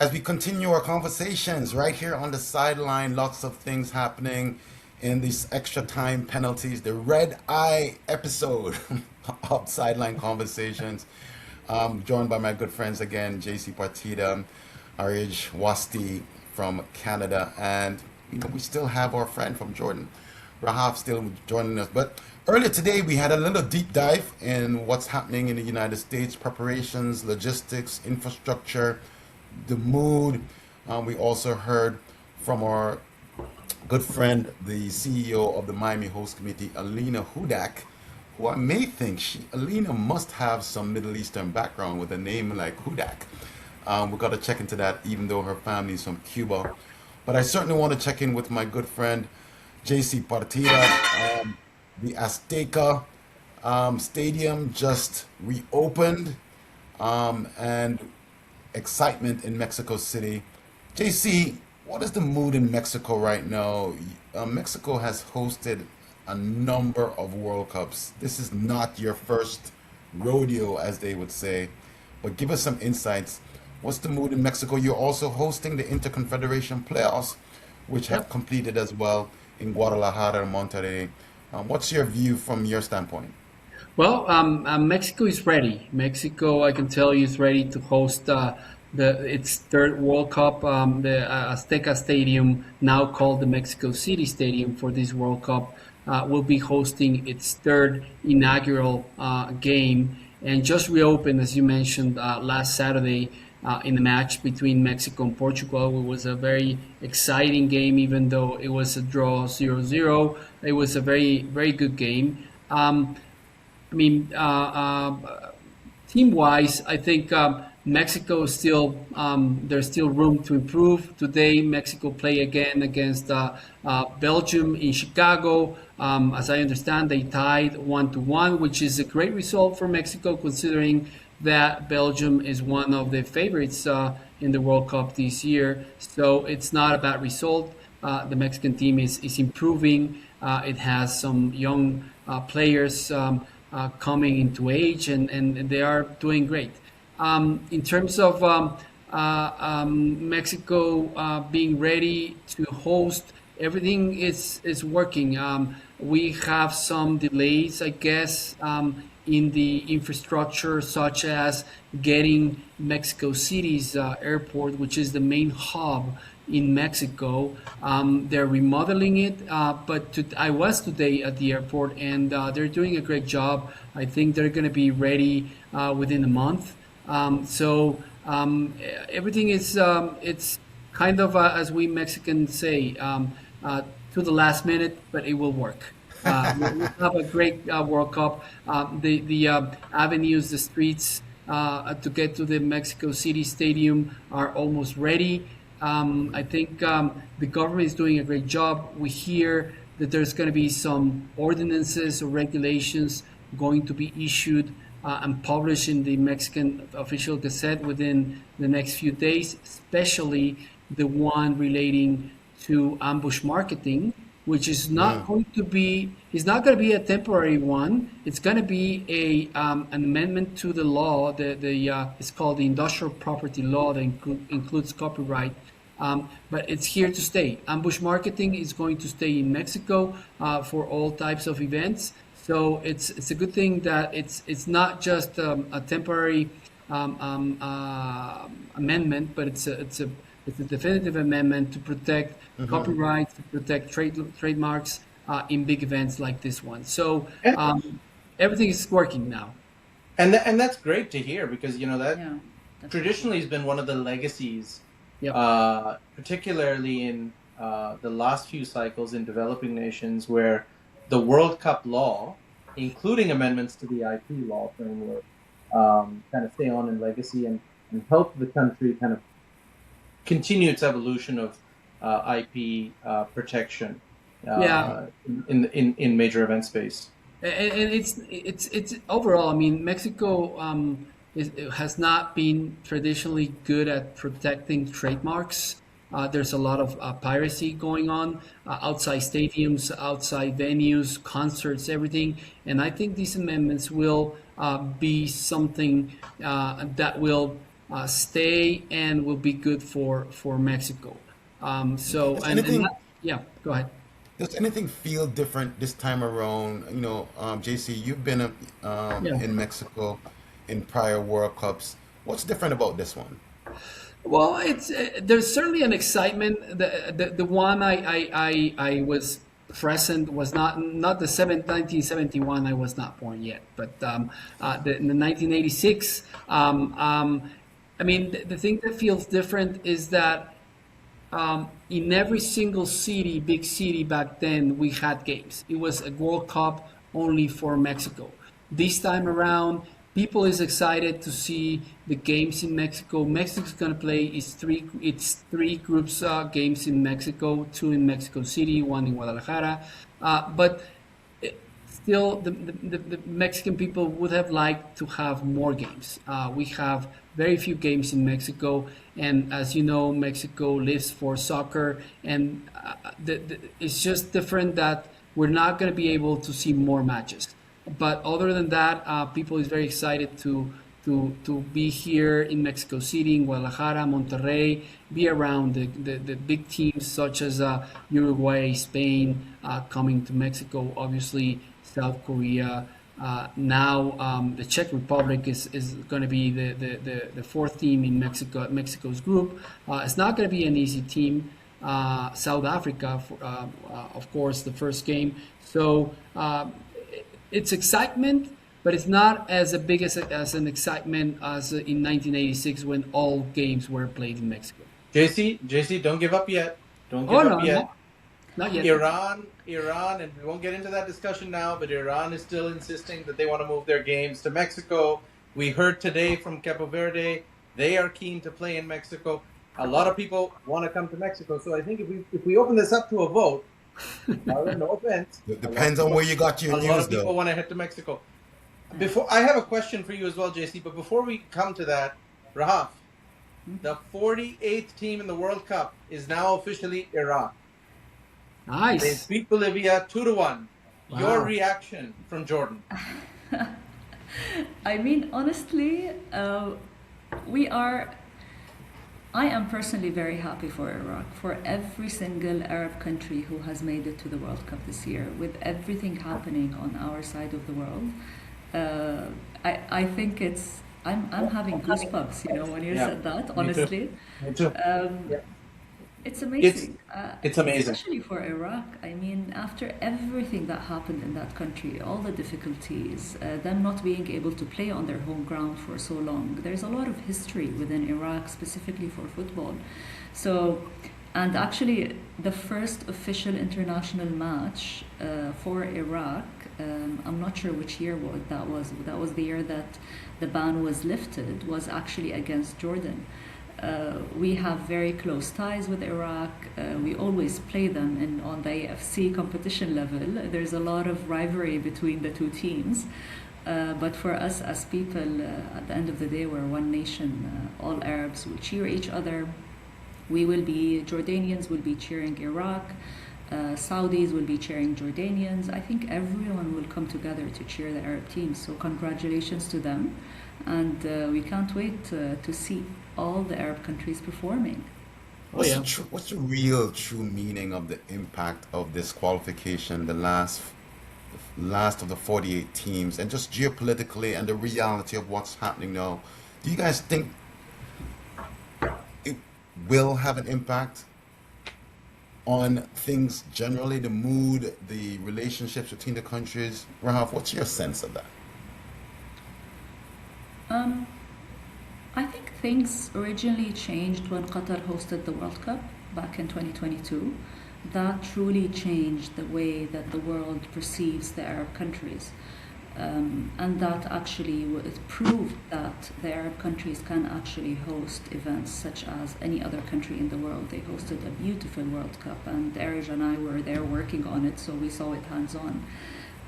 As we continue our conversations right here on the sideline, lots of things happening in these extra time penalties, the red eye episode of Sideline Conversations. Joined by my good friends again, JC Partida, Aarij Wasti from Canada, and we still have our friend from Jordan, Rahaf, still joining us. But earlier today, we had a little deep dive in what's happening in the United States, preparations, logistics, infrastructure, the mood. We also heard from our good friend, the CEO of the Miami Host Committee, Alina Hudak, who I may think Alina must have some Middle Eastern background with a name like Hudak. We got to check into that, even though her family is from Cuba. But I certainly want to check in with my good friend, JC Partida. The Azteca Stadium just reopened, and excitement in Mexico City. JC, what is the mood in Mexico right now? Mexico has hosted a number of World Cups. This is not your first rodeo, as they would say, but give us some insights. What's the mood in Mexico? You're also hosting the Interconfederation playoffs, which have Yep. completed as well in Guadalajara and Monterrey. What's your view from your standpoint? Well, Mexico is ready. Mexico, I can tell you, is ready to host its third World Cup. The Azteca Stadium, now called the Mexico City Stadium for this World Cup, will be hosting its third inaugural game, and just reopened, as you mentioned, last Saturday in the match between Mexico and Portugal. It was a very exciting game, even though it was a draw 0-0. It was a very, very good game. I mean, team wise, I think Mexico is still there's still room to improve. Today, Mexico play again against Belgium in Chicago. As I understand, they tied 1-1, which is a great result for Mexico, considering that Belgium is one of the favorites in the World Cup this year. So it's not a bad result. The Mexican team is improving. It has some young players coming into age, and they are doing great. In terms of Mexico being ready to host, everything is working. We have some delays, I guess, in the infrastructure, such as getting Mexico City's airport, which is the main hub in Mexico. They're remodeling it, but I was today at the airport, and they're doing a great job. I think they're going to be ready within a month. Everything is it's kind of as we Mexicans say, to the last minute, but it will work. We'll have a great World Cup. The avenues, the streets to get to the Mexico City Stadium are almost ready. I think the government is doing a great job. We hear that there's going to be some ordinances or regulations going to be issued and published in the Mexican official gazette within the next few days, especially the one relating to ambush marketing, which is not Mm. going to be is not going to be a temporary one. It's going to be a an amendment to the law. The it's called the Industrial Property Law that includes copyright. But it's here to stay. Ambush marketing is going to stay in Mexico for all types of events. So it's a good thing that it's not just a temporary amendment, but it's a definitive amendment to protect Hmm. copyrights, to protect trademarks in big events like this one. So And everything is working now. and that's great to hear because that Yeah, definitely. traditionally has been one of the legacies, Yep. particularly in the last few cycles in developing nations, where the World Cup law, including amendments to the IP law framework, kind of stay on in legacy and help the country kind of continue its evolution of IP protection Yeah. in major event space. And it's overall. I mean, Mexico it has not been traditionally good at protecting trademarks. There's a lot of piracy going on outside stadiums, outside venues, concerts, everything. And I think these amendments will be something that will stay and will be good for Mexico. So Does and anything that, yeah, go ahead. does anything feel different this time around? JC, you've been Yeah. in Mexico in prior World Cups. What's different about this one? Well, it's there's certainly an excitement. The one I was present was not the 1971. I was not born yet, but the 1986. I mean, the thing that feels different is that in every single city, big city back then, we had games. It was a World Cup only for Mexico. This time around, people is excited to see the games in Mexico. Mexico's gonna play it's three groups games in Mexico, two in Mexico City, one in Guadalajara. But still, the Mexican people would have liked to have more games. We have very few games in Mexico, and as you know, Mexico lives for soccer, and it's just different that we're not going to be able to see more matches. But other than that, people is very excited to be here in Mexico City, in Guadalajara, Monterrey, be around the big teams such as Uruguay, Spain, coming to Mexico, obviously South Korea. Now the Czech Republic is going to be the fourth team in Mexico's group. It's not going to be an easy team. South Africa, of course, the first game. So it's excitement, but it's not as big as an excitement as in 1986 when all games were played in Mexico. JC, don't give up yet. Don't give Oh up no, yet. no, not yet. Iran, and we won't get into that discussion now, but Iran is still insisting that they want to move their games to Mexico. We heard today from Capo Verde, they are keen to play in Mexico. A lot of people want to come to Mexico, so I think if we open this up to a vote, no offense. It depends on where you got your A lot news, of people though. want to head to Mexico. I have a question for you as well, JC, but before we come to that, Rahaf, the 48th team in the World Cup is now officially Iraq. They Nice. beat Bolivia 2-1. Wow. Your reaction from Jordan? I mean, honestly, we are. I am personally very happy for Iraq, for every single Arab country who has made it to the World Cup this year, with everything happening on our side of the world. I think I'm having goosebumps, when you said that, honestly. Me too. It's amazing. It's amazing. Especially for Iraq. I mean, after everything that happened in that country, all the difficulties, them not being able to play on their home ground for so long, there's a lot of history within Iraq, specifically for football. So, and actually, the first official international match for Iraq, I'm not sure which year that was. That was the year that the ban was lifted, was actually against Jordan. We have very close ties with Iraq. We always play them on the AFC competition level. There's a lot of rivalry between the two teams. But for us as people, at the end of the day, we're one nation. All Arabs will cheer each other. Jordanians will be cheering Iraq. Saudis will be cheering Jordanians. I think everyone will come together to cheer the Arab teams. So congratulations to them. And we can't wait to see all the Arab countries performing. Oh yeah. What's the real true meaning of the impact of this qualification, the last of the 48 teams, and just geopolitically and the reality of what's happening now? Do you guys think it will have an impact on things generally, the mood, the relationships between the countries? Rahaf, what's your sense of that? I think things originally changed when Qatar hosted the World Cup back in 2022. That truly changed the way that the world perceives the Arab countries. And that actually proved that the Arab countries can actually host events such as any other country in the world. They hosted a beautiful World Cup, and Aarij and I were there working on it, so we saw it hands-on.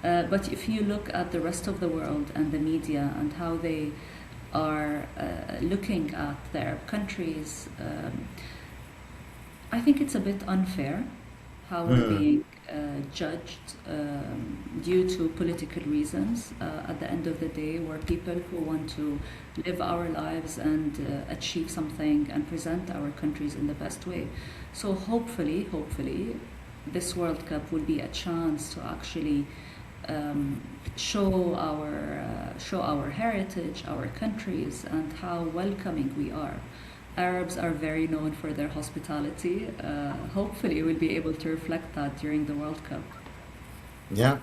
But if you look at the rest of the world and the media and how they are looking at the Arab countries, I think it's a bit unfair how we're being judged due to political reasons. At the end of the day, we're people who want to live our lives and achieve something and present our countries in the best way. So hopefully, this World Cup will be a chance to actually show our heritage, our countries, and how welcoming we are. Arabs are very known for their hospitality. Hopefully, we'll be able to reflect that during the World Cup. Yeah.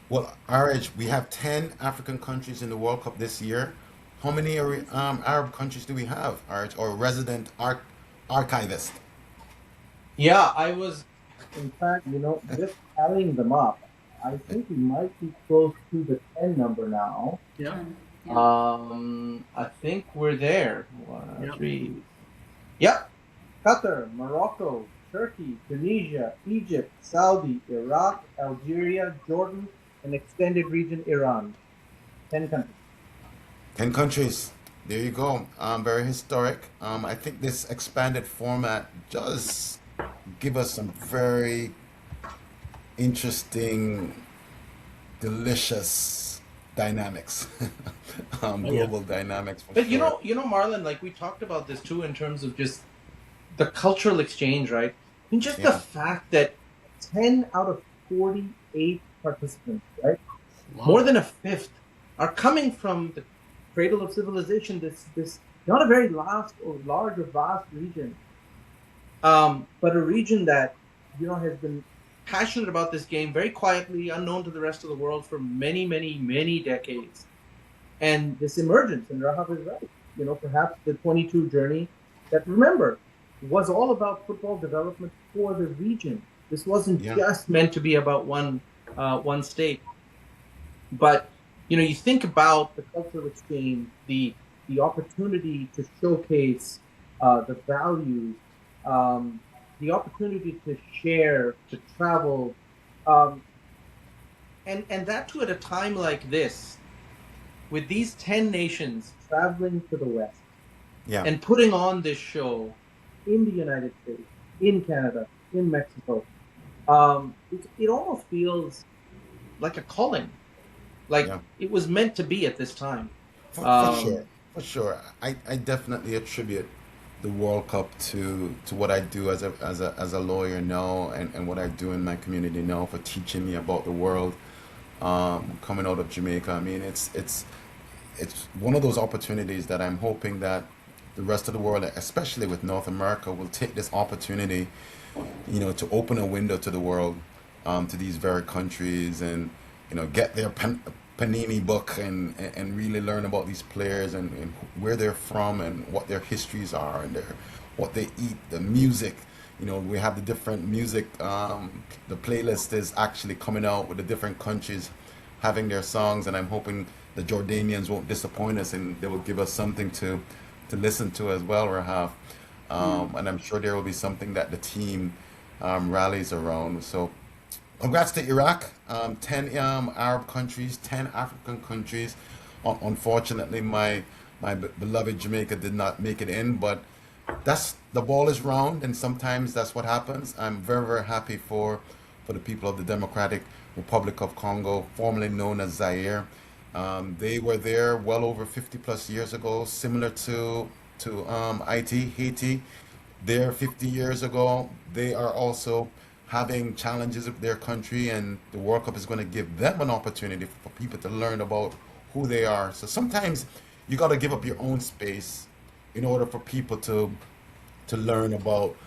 Well, Aarij, we have 10 African countries in the World Cup this year. How many Arab countries do we have, Aarij, or resident archivist? Yeah, I was, in fact, just tallying them up. I think we might be close to the 10 number now. Yeah. Yeah. I think we're there. One, Yeah. three. Yep. Qatar, Morocco, Turkey, Tunisia, Egypt, Saudi, Iraq, Algeria, Jordan, and extended region Iran. 10 countries. 10 countries. There you go. Very historic. I think this expanded format does give us some very interesting, delicious dynamics, Yeah. global dynamics for But sure. Marlon, like we talked about this too in terms of just the cultural exchange, right? And just the Yeah. fact that 10 out of 48 participants, right? Wow. More than a fifth are coming from the cradle of civilization, this not a very large or vast region, but a region that, has been passionate about this game very quietly, unknown to the rest of the world for many, many, many decades. And this emergence, and Rahab is right, perhaps the 22 journey that, remember, was all about football development for the region. This wasn't Yeah. just meant to be about one state. But, you think about the cultural exchange, the opportunity to showcase the values, the opportunity to share, to travel, and that too at a time like this, with these 10 nations traveling to the West Yeah. and putting on this show in the United States, in Canada, in Mexico. It almost feels like a calling, like Yeah. it was meant to be at this time. For sure. For sure. I definitely attribute the World Cup to what I do as a lawyer now, and what I do in my community now for teaching me about the world, coming out of Jamaica. I mean, it's one of those opportunities that I'm hoping that the rest of the world, especially with North America, will take this opportunity, to open a window to the world, to these very countries, and get their Panini book, and really learn about these players, and where they're from, and what their histories are, and what they eat, the music. We have the different music. The playlist is actually coming out with the different countries having their songs, and I'm hoping the Jordanians won't disappoint us, and they will give us something to listen to as well, Rahaf. And I'm sure there will be something that the team rallies around. So congrats to Iraq. 10 Arab countries, 10 African countries. Unfortunately, my beloved Jamaica did not make it in, but the ball is round, and sometimes that's what happens. I'm very, very happy for the people of the Democratic Republic of Congo, formerly known as Zaire. They were there well over 50 plus years ago, similar to Haiti. There 50 years ago, they are also having challenges with their country, and the World Cup is going to give them an opportunity for people to learn about who they are. So sometimes you got to give up your own space in order for people to learn about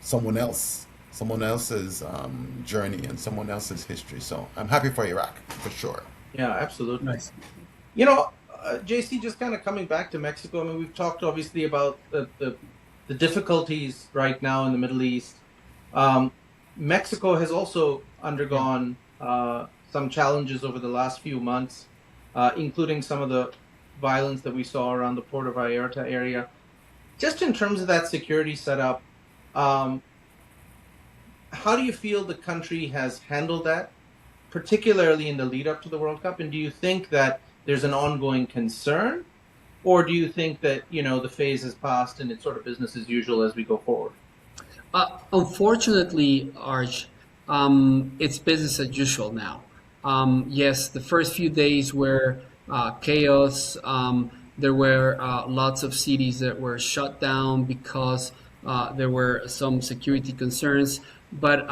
someone else's journey and someone else's history. So I'm happy for Iraq for sure. Yeah, absolutely. Nice. JC, just kind of coming back to Mexico. I mean, we've talked obviously about the difficulties right now in the Middle East. Mexico has also undergone some challenges over the last few months, including some of the violence that we saw around the Puerto Vallarta area. Just in terms of that security setup, how do you feel the country has handled that, particularly in the lead up to the World Cup? And do you think that there's an ongoing concern, or do you think that the phase has passed and it's sort of business as usual as we go forward? Unfortunately, Arch, it's business as usual now. Yes, the first few days were chaos. There were lots of cities that were shut down because there were some security concerns. But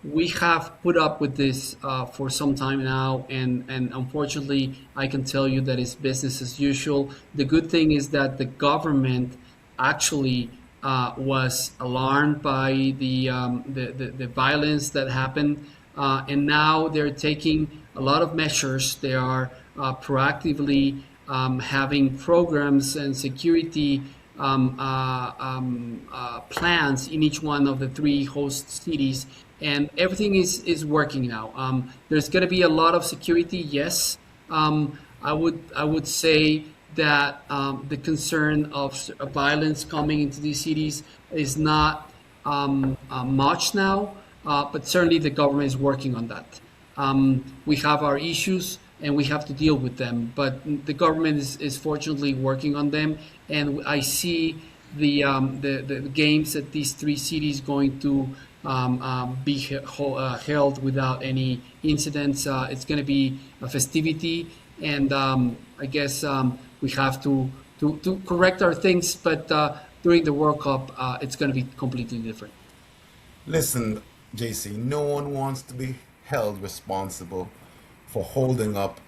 we have put up with this for some time now, and unfortunately, I can tell you that it's business as usual. The good thing is that the government actually was alarmed by the violence that happened, and now they're taking a lot of measures. They are proactively having programs and security plans in each one of the three host cities, and everything is working now. There's going to be a lot of security, yes. I would say that the concern of violence coming into these cities is not much now, but certainly the government is working on that. We have our issues and we have to deal with them, but the government is fortunately working on them, and I see the games at these three cities going to be held without any incidents. It's going to be a festivity, and I guess we have to correct our things, but during the World Cup, it's going to be completely different. Listen, JC, no one wants to be held responsible for holding up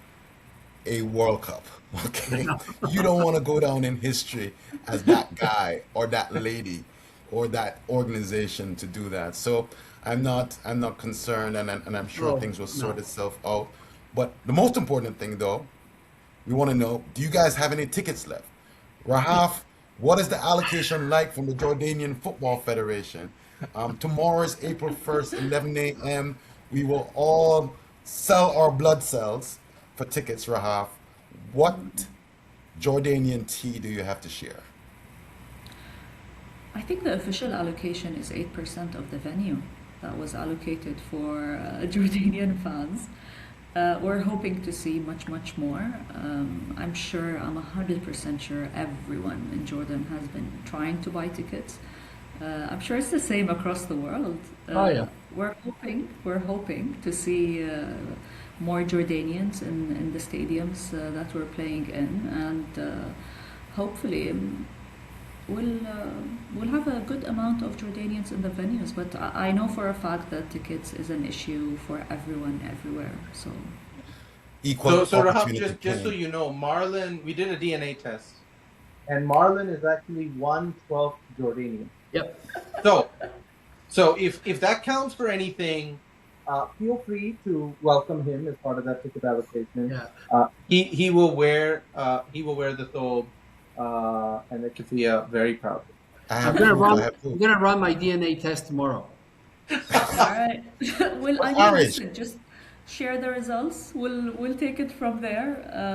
a World Cup. Okay, you don't want to go down in history as that guy or that lady or that organization to do that. So I'm not concerned, and I'm sure No, things will sort no. itself out. But the most important thing, though, we want to know: do you guys have any tickets left? Rahaf, what is the allocation like from the Jordanian Football Federation? Tomorrow is April 1st, 11 a.m. We will all sell our blood cells for tickets, Rahaf. What Jordanian tea do you have to share? I think the official allocation is 8% of the venue that was allocated for Jordanian fans. We're hoping to see much, much more. I'm 100% sure everyone in Jordan has been trying to buy tickets. I'm sure it's the same across the world. Oh yeah. We're hoping to see more Jordanians in the stadiums that we're playing in, and hopefully we'll have a good amount of Jordanians in the venues. But I know for a fact that tickets is an issue for everyone everywhere. So Equal So Rahab, opportunity just so playing. you know, Marlon, we did a DNA test, and Marlon is actually 1/12 Jordanian. Yep. So, so if that counts for anything, feel free to welcome him as part of that ticket allocation. Yeah. He will wear the thobe and the keffiyeh very proudly. I I'm have gonna proof. I run. have I'm proof. gonna run my DNA test tomorrow. all right. Well, I mean, Aarij, listen, just share the results. We'll take it from there.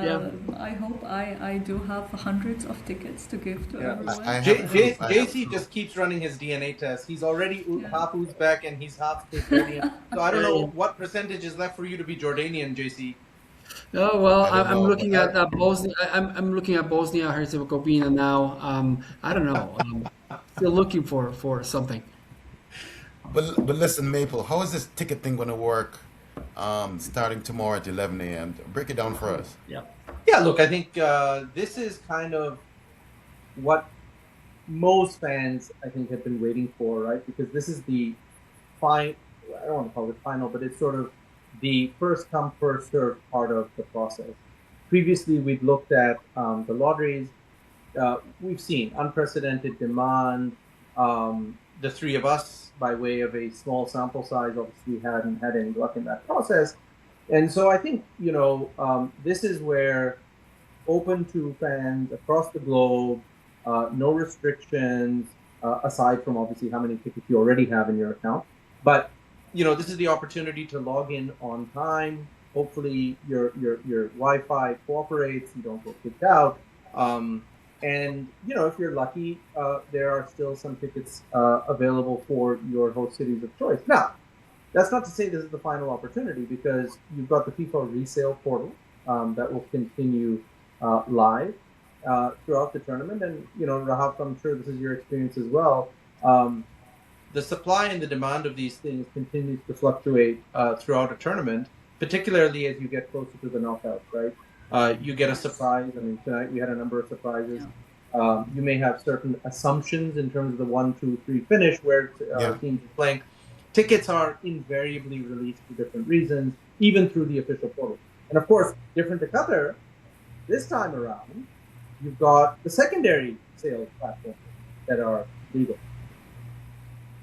Yeah. I hope I do have hundreds of tickets to give to Yeah. I everyone. have proof. I have JC proof. just keeps running his DNA test. He's already Yeah. half Uzbek and he's half Jordanian. So I don't Yeah, yeah. know what percentage is left for you to be Jordanian, JC. Oh well, I don't I'm know, but looking at Bosnia. I'm looking at Bosnia Herzegovina now. I don't know. Still looking for something. but listen, Maple, how is this ticket thing going to work? Starting tomorrow at 11 a.m. Break it down for us. Yeah. Yeah, look, I think this is kind of what most fans, I think, have been waiting for, right? Because this is the fine, I don't want to call it final, but it's sort of the first come, first served part of the process. Previously, we'd looked at the lotteries. We've seen unprecedented demand. The three of us, by way of a small sample size, obviously hadn't had any luck in that process. And so I think, this is where open to fans across the globe, no restrictions, aside from obviously how many tickets you already have in your account. But, this is the opportunity to log in on time. Hopefully your Wi-Fi cooperates, you don't get kicked out. And, if you're lucky, there are still some tickets available for your host cities of choice. Now, that's not to say this is the final opportunity, because you've got the FIFA resale portal that will continue live throughout the tournament. And, Rahaf, I'm sure this is your experience as well. the supply and the demand of these things continues to fluctuate throughout a tournament, particularly as you get closer to the knockouts, right? You get a surprise. I mean, tonight we had a number of surprises. You may have certain assumptions in terms of the 1, 2, 3 finish where teams are playing. Tickets are invariably released for different reasons, even through the official portal. And of course, different to Qatar, this time around, you've got the secondary sales platforms that are legal.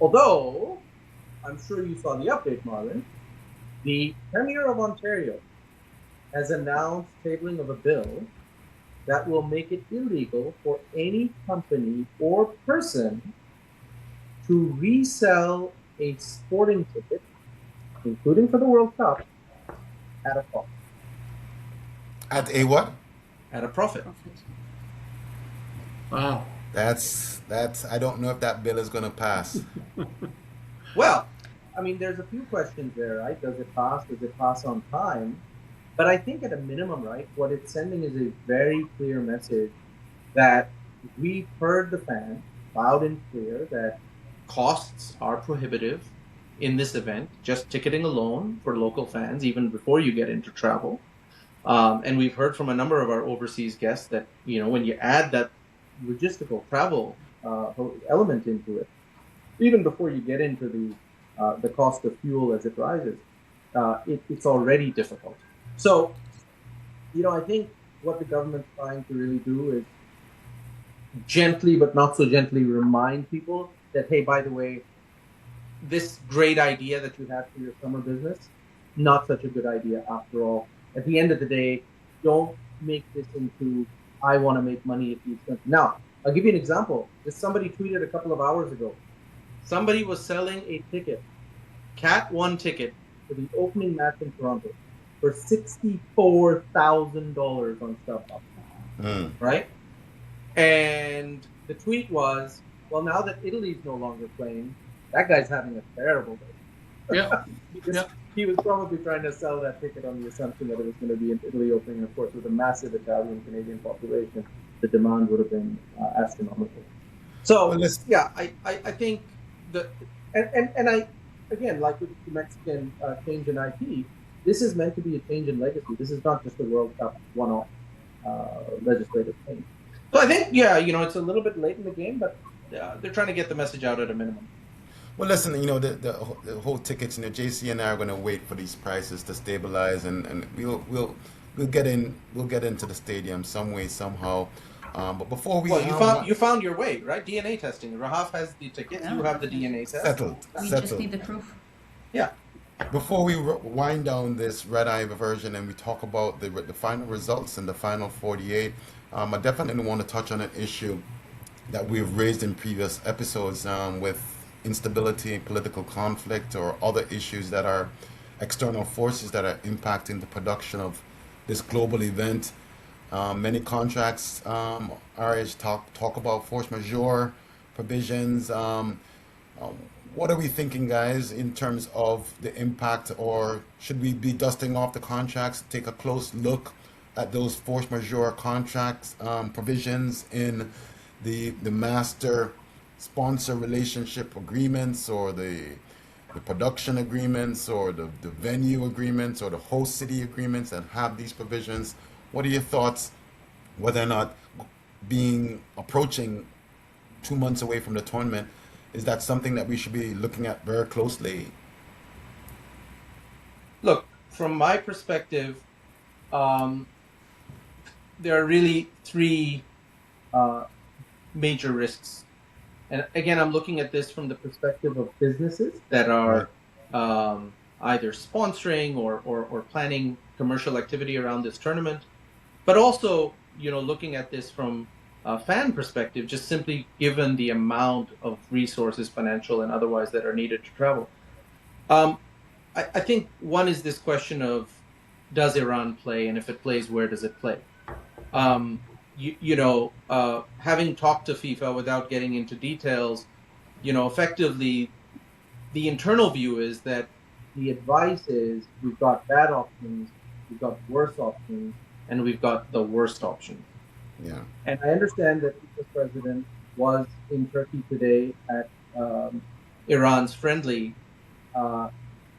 Although, I'm sure you saw the update, Marlon, the Premier of Ontario has announced tabling of a bill that will make it illegal for any company or person to resell a sporting ticket, including for the World Cup, at a profit. At a what? At a profit. Wow. That's. I don't know if that bill is going to pass. Well, I mean, there's a few questions there, right? Does it pass? Does it pass on time? But I think at a minimum, right, what it's sending is a very clear message that we've heard the fans loud and clear that costs are prohibitive in this event, just ticketing alone for local fans, even before you get into travel. And we've heard from a number of our overseas guests that, when you add that logistical travel element into it, even before you get into the cost of fuel as it rises, it's already difficult. So, I think what the government's trying to really do is gently, but not so gently, remind people that, hey, by the way, this great idea that you have for your summer business, not such a good idea after all. At the end of the day, don't make this into, I want to make money at the expense. Now, I'll give you an example. Somebody tweeted a couple of hours ago. Somebody was selling a ticket, Cat 1 ticket, for the opening match in Toronto for $64,000 on StubHub, right? And the tweet was, well, now that Italy's no longer playing, that guy's having a terrible day. Yeah. He was probably trying to sell that ticket on the assumption that it was going to be in Italy opening. And of course, with a massive Italian-Canadian population, the demand would have been astronomical. So, I think and I, again, like with the Mexican change in IP, this is meant to be a change in legacy. This is not just a World Cup one-off legislative change. So I think, it's a little bit late in the game, but they're trying to get the message out at a minimum. Well, listen, the whole tickets, JC and I are going to wait for these prices to stabilize, and we'll get into the stadium some way, somehow. But before we... Well, you found your way, right? DNA testing. Rahaf has the tickets. You have the DNA test. Settled. We just need the proof. Yeah. Before we wind down this red-eye version and we talk about the final results and the final 48, I definitely want to touch on an issue that we've raised in previous episodes with instability, political conflict, or other issues that are external forces that are impacting the production of this global event. Many contracts, Aarij, talk about force majeure provisions. What are we thinking, guys, in terms of the impact, or should we be dusting off the contracts, take a close look at those force majeure contracts provisions in the master sponsor relationship agreements, or the production agreements, or the venue agreements, or the host city agreements that have these provisions? What are your thoughts, whether or not approaching 2 months away from the tournament, is that something that we should be looking at very closely? Look, from my perspective, there are really three major risks. And again, I'm looking at this from the perspective of businesses that are either sponsoring or planning commercial activity around this tournament, but also, looking at this from a fan perspective, just simply given the amount of resources, financial and otherwise, that are needed to travel. I think one is this question of, does Iran play, and if it plays, where does it play? Having talked to FIFA without getting into details, effectively, the internal view is that the advice is we've got bad options, we've got worse options, and we've got the worst option. Yeah. And I understand that the president was in Turkey today at Iran's friendly,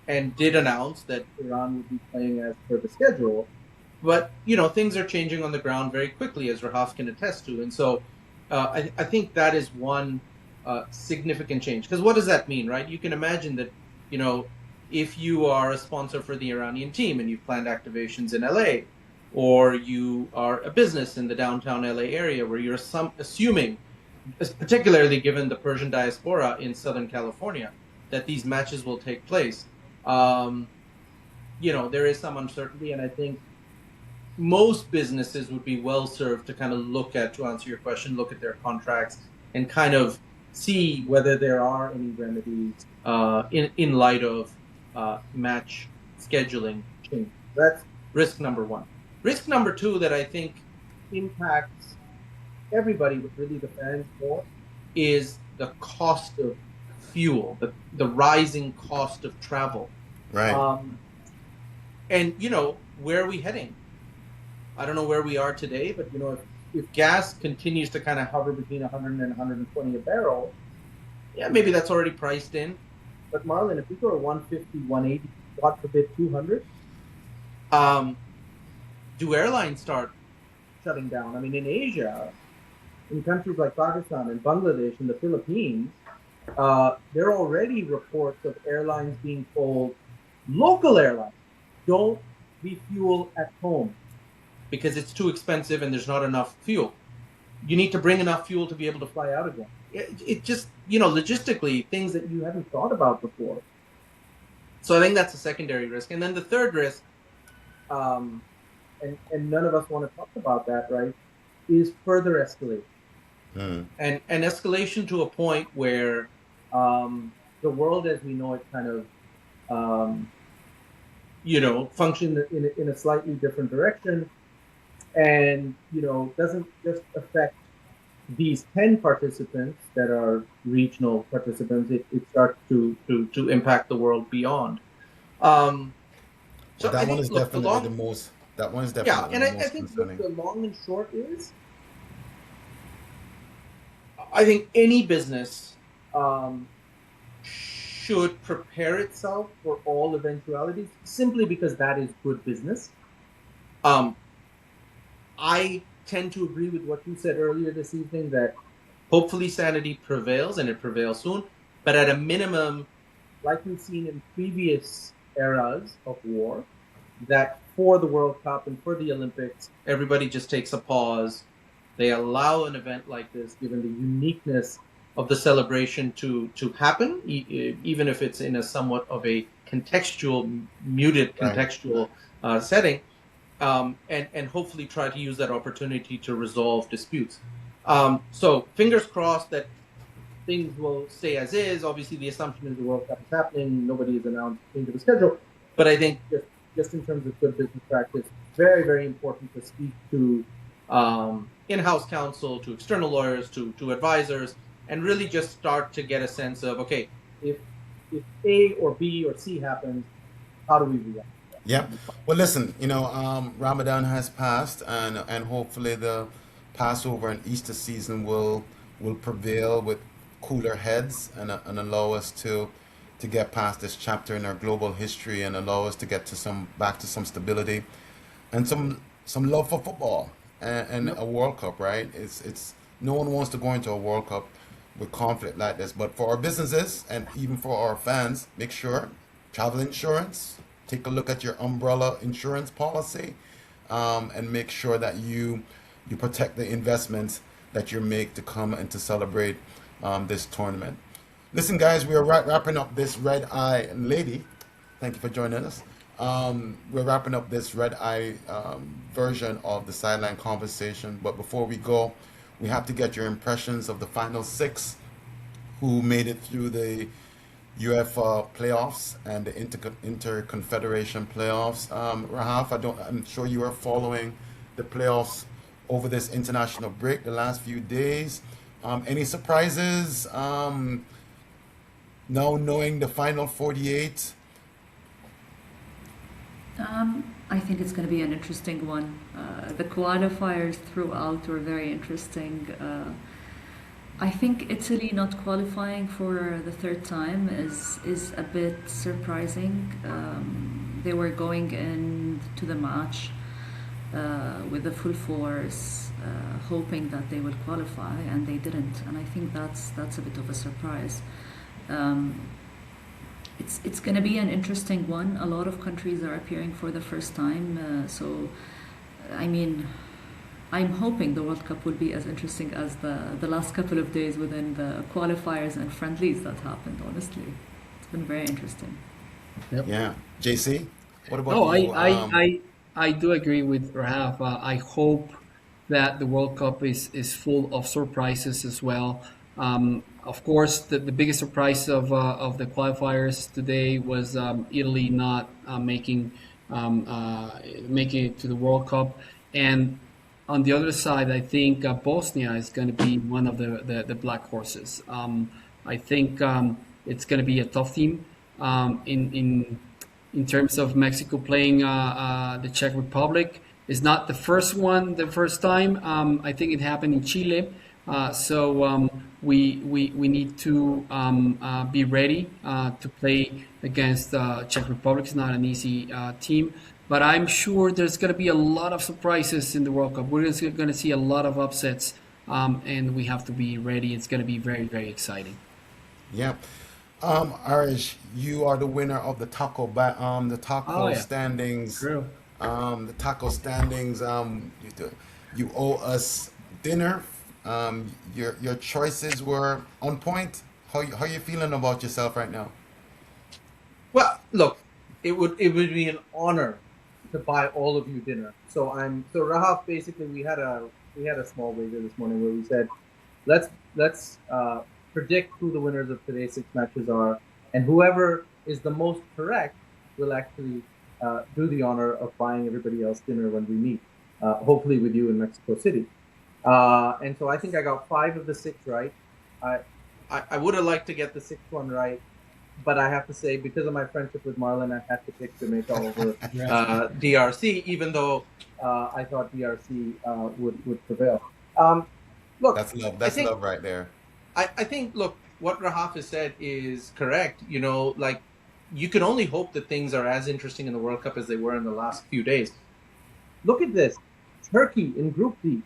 and did announce that Iran would be playing as per the schedule. But things are changing on the ground very quickly, as Rahaf can attest to, and so I think that is one significant change. Because what does that mean, right? You can imagine that if you are a sponsor for the Iranian team and you've planned activations in LA, or you are a business in the downtown LA area where you're assuming, particularly given the Persian diaspora in Southern California, that these matches will take place. There is some uncertainty, and I think most businesses would be well served to kind of to answer your question, look at their contracts and kind of see whether there are any remedies in light of match scheduling change. That's risk number one. Risk number two that I think impacts everybody, but really the fans more, is the cost of fuel, the rising cost of travel. Right. And where are we heading? I don't know where we are today, but if gas continues to kind of hover between 100 and 120 a barrel, yeah, maybe that's already priced in. But Marlon, if we go to 150, 180, God forbid 200, do airlines start shutting down? I mean, in Asia, in countries like Pakistan and Bangladesh and the Philippines, there are already reports of airlines being told, local airlines, don't refuel at home because it's too expensive and there's not enough fuel. You need to bring enough fuel to be able to fly out again. It just, logistically, things that you haven't thought about before. So I think that's a secondary risk. And then the third risk, and none of us want to talk about that, right, is further escalation. And escalation to a point where the world as we know it kind of, function in a slightly different direction, and doesn't just affect these 10 participants that are regional participants. It starts to impact the world beyond. So that one is definitely the most. That one is definitely the most concerning. The long and short is, I think any business should prepare itself for all eventualities, simply because that is good business. I tend to agree with what you said earlier this evening, that hopefully sanity prevails, and it prevails soon. But at a minimum, like we've seen in previous eras of war, that for the World Cup and for the Olympics, everybody just takes a pause. They allow an event like this, given the uniqueness of the celebration, to happen, even if it's in a somewhat of a muted contextual setting, and hopefully try to use that opportunity to resolve disputes. So fingers crossed that things will stay as is. Obviously, the assumption is the World Cup is happening. Nobody has announced into the schedule. But I think just in terms of good business practice, very, very important to speak to in-house counsel, to external lawyers, to advisors, and really just start to get a sense of, okay, if A or B or C happens, how do we react? Yeah. Well, listen, Ramadan has passed, and hopefully the Passover and Easter season will prevail with cooler heads and allow us to get past this chapter in our global history, and allow us to get back to some stability and some love for football and a World Cup, right? It's no one wants to go into a World Cup with conflict like this, but for our businesses and even for our fans, make sure travel insurance. Take a look at your umbrella insurance policy, and make sure that you protect the investments that you make to come and to celebrate this tournament. Listen, guys, we are wrapping up this red eye, and lady, thank you for joining us. We're wrapping up this red eye version of the Sideline Conversation. But before we go, we have to get your impressions of the final six who made it through the UEFA playoffs and the Interconfederation playoffs. Rahaf, I'm sure you are following the playoffs over this international break the last few days. Any surprises now knowing the final 48? I think it's going to be an interesting one. The qualifiers throughout were very interesting. I think Italy not qualifying for the third time is a bit surprising. They were going into the match with the full force, hoping that they would qualify, and they didn't. And I think that's a bit of a surprise. Um, it's going to be an interesting one. A lot of countries are appearing for the first time, so I mean, I'm hoping the World Cup will be as interesting as the last couple of days within the qualifiers and friendlies that happened. Honestly, it's been very interesting. Yep. Yeah. JC, what about No, you? I do agree with Rahaf. I hope that the World Cup is full of surprises as well. Of course, the biggest surprise of the qualifiers today was Italy not making it to the World Cup, and on the other side, I think Bosnia is going to be one of the black horses. I think it's going to be a tough team in terms of Mexico playing the Czech Republic. It's not the first time. I think it happened in Chile. So we need to be ready to play against Czech Republic. It's not an easy team. But I'm sure there's going to be a lot of surprises in the World Cup. We're going to see a lot of upsets, and we have to be ready. It's going to be very, very exciting. Yeah. Aarij, you are the winner of the the taco Oh, yeah. standings. True. The taco standings. You owe us dinner. Your choices were on point. How you feeling about yourself right now? Well, look, it would be an honor to buy all of you dinner. So Rahaf, basically we had a small wager this morning where we said let's predict who the winners of today's 6 matches are, and whoever is the most correct will actually do the honor of buying everybody else dinner when we meet, hopefully with you in Mexico City. And so I think I got 5 of the 6 right. I would have liked to get the 6th one right, but I have to say, because of my friendship with Marlon, I had to pick Jamaica over DRC, even though I thought DRC would prevail. Look, That's love. I That's think love right there. I think, look, what Rahaf has said is correct. You know, like, you can only hope that things are as interesting in the World Cup as they were in the last few days. Look at this. Turkey in Group D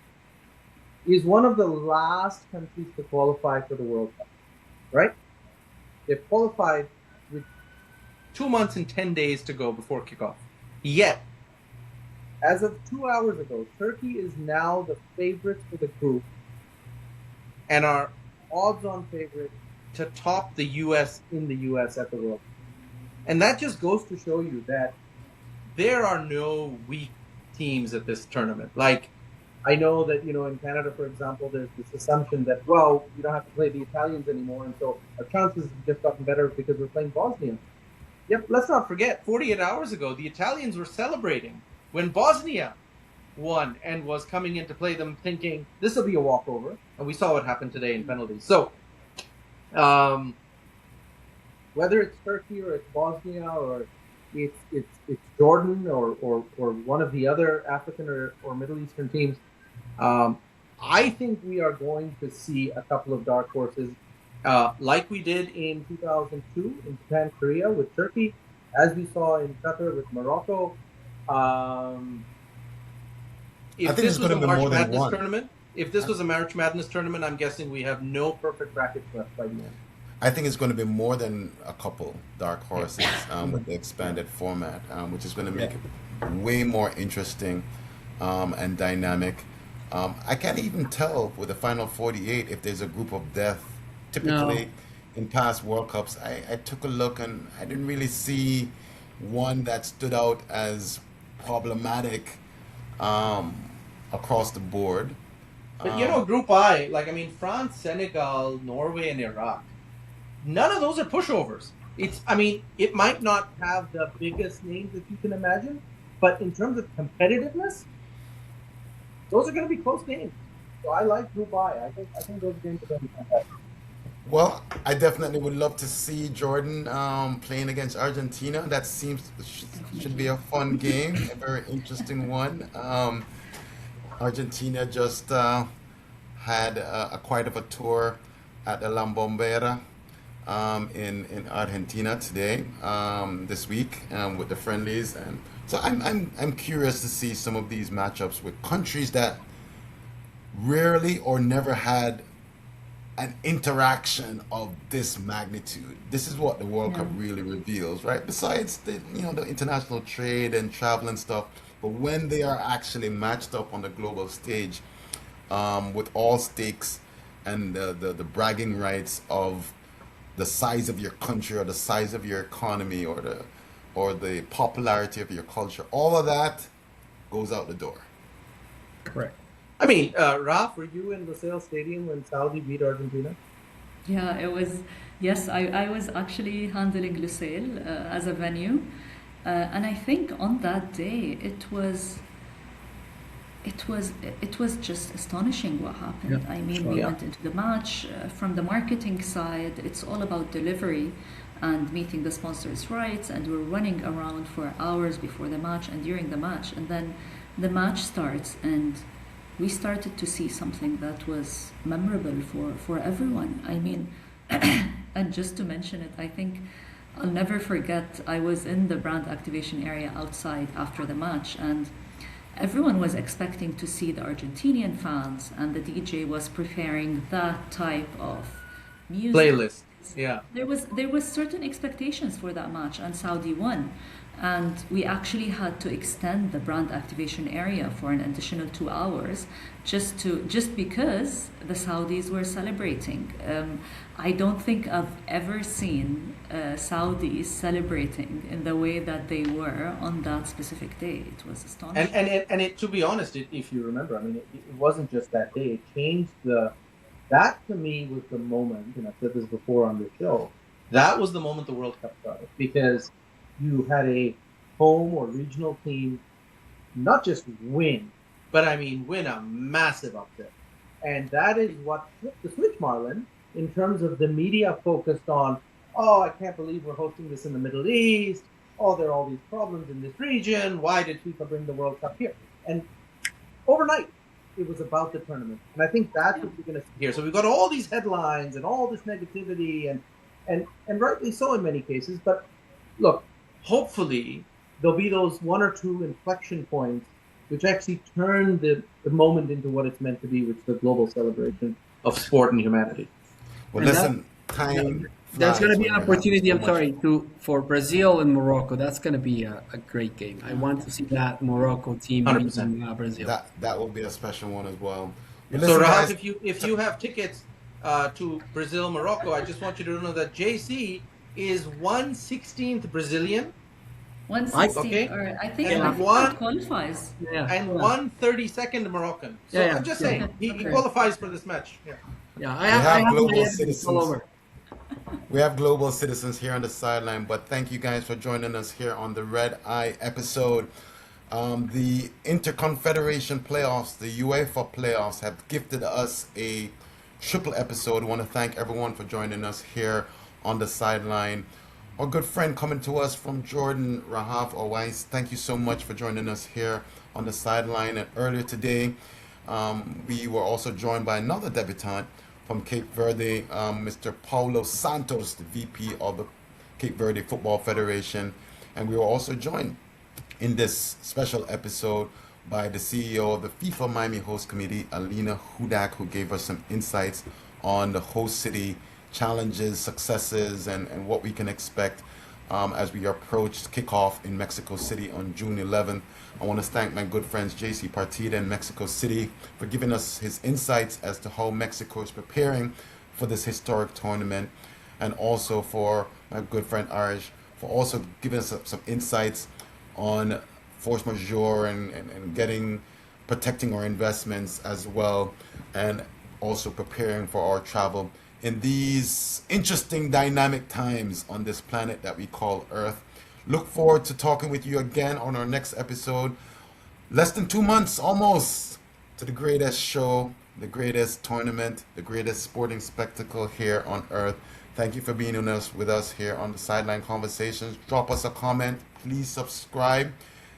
is one of the last countries to qualify for the World Cup, right? They've qualified with 2 months and 10 days to go before kickoff. Yet, as of 2 hours ago, Turkey is now the favorites for the group and are odds-on favorite to top the U.S. in the U.S. at the World Cup. And that just goes to show you that there are no weak teams at this tournament. Like, I know that, you know, in Canada, for example, there's this assumption that, well, you don't have to play the Italians anymore, and so our chances have just gotten better because we're playing Bosnia. Yep, let's not forget, 48 hours ago, the Italians were celebrating when Bosnia won and was coming in to play them thinking, this will be a walkover. And we saw what happened today in penalties. So, whether it's Turkey or it's Bosnia or it's Jordan or one of the other African or Middle Eastern teams, I think we are going to see a couple of dark horses, like we did in 2002 in Japan, Korea with Turkey, as we saw in Qatar with Morocco. I think it's going to be more than one. If this was a March Madness tournament, I'm guessing we have no perfect brackets left by the end. I think it's going to be more than a couple dark horses with the expanded format, which is going to make it way more interesting and dynamic. I can't even tell with the final 48 if there's a group of death. Typically, in past World Cups, I took a look and I didn't really see one that stood out as problematic across the board. But you know, Group I, like, I mean, France, Senegal, Norway, and Iraq, none of those are pushovers. It might not have the biggest names that you can imagine, but in terms of competitiveness, those are going to be close games. So I like Group I. I think those games are going to be fantastic. Well, I definitely would love to see Jordan playing against Argentina. That should be a fun game, a very interesting one. Argentina just had a quite of a tour at the La Bombera in Argentina today, this week, with the friendlies, and so I'm curious to see some of these matchups with countries that rarely or never had an interaction of this magnitude. This is what the World Yeah. Cup really reveals, right? Besides the the international trade and travel and stuff, but when they are actually matched up on the global stage, with all stakes and the bragging rights of the size of your country or the size of your economy or the popularity of your culture, all of that goes out the door. Correct. I mean, Raf, were you in Lusail Stadium when Saudi beat Argentina? Yeah, it was, yes, I was actually handling Lusail as a venue. And I think on that day, it was just astonishing what happened. Yeah, I mean, sure. we Yeah. went into the match from the marketing side. It's all about delivery and meeting the sponsors' rights, and we're running around for hours before the match and during the match, and then the match starts, and we started to see something that was memorable for everyone. I mean, and just to mention it, I think I'll never forget. I was in the brand activation area outside after the match, and everyone was expecting to see the Argentinian fans, and the DJ was preparing that type of music. Playlist. Yeah. There was certain expectations for that match, and Saudi won, and we actually had to extend the brand activation area for an additional 2 hours just because the Saudis were celebrating. I don't think I've ever seen Saudis celebrating in the way that they were on that specific day. It was astonishing. And to be honest, if you remember, I mean, it wasn't just that day. It changed that to me was the moment, and I've said this before on the show, that was the moment the World Cup started, because you had a home or regional team not just win, but I mean win a massive upset. And that is what flipped the switch, Marlon, in terms of the media focused on, oh, I can't believe we're hosting this in the Middle East. Oh, there are all these problems in this region. Why did FIFA bring the World Cup here? And overnight, it was about the tournament. And I think that's what you're going to see here. So we've got all these headlines and all this negativity, and rightly so in many cases. But look, hopefully there'll be those one or two inflection points which actually turn the moment into what it's meant to be, which is the global celebration of sport and humanity. Well, And listen, time There's going to flies be an when you're opportunity, having I'm so much sorry, for Brazil and Morocco. That's going to be a great game. I want to see that Morocco team 100%. beating Brazil. that will be a special one as well. Well, So listen, Rahaf, guys, if you have tickets to Brazil, Morocco, I just want you to know that JC is 1/16th Brazilian 160, Okay. or I think And I think one- that qualifies. Yeah, and yeah. 1/32nd Moroccan. So Yeah, yeah. I'm just saying, he Okay. qualifies for this match. Yeah. Yeah, We have I have global my evidence citizens. all over. we have global citizens here on the sideline, but thank you guys for joining us here on the Red Eye episode. The Interconfederation playoffs, the UEFA playoffs, have gifted us a triple episode. I want to thank everyone for joining us here on the sideline. Our good friend coming to us from Jordan, Rahaf Owais, thank you so much for joining us here on the sideline. And earlier today, we were also joined by another debutant from Cape Verde, Mr. Paulo Santos, the VP of the Cape Verde Football Federation. And we were also joined in this special episode by the CEO of the FIFA Miami Host Committee, Alina Hudak, who gave us some insights on the host city challenges, successes, and what we can expect as we approach kickoff in Mexico City on June 11th. I want to thank my good friends JC Partida in Mexico City for giving us his insights as to how Mexico is preparing for this historic tournament, and also for my good friend Aarij for also giving us some insights on force majeure and protecting our investments as well, and also preparing for our travel in these interesting dynamic times on this planet that we call Earth. Look forward to talking with you again on our next episode. Less than 2 months almost to the greatest show, the greatest tournament, the greatest sporting spectacle here on Earth. Thank you for being with us here on the Sideline Conversations. Drop us a comment, please subscribe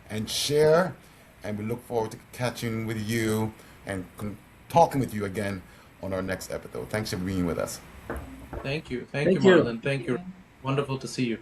and share, and we look forward to catching with you and talking with you again on our next episode. Thanks for being with us. Thank you. Thank you, Thank you. Marlon. Thank you. Wonderful to see you.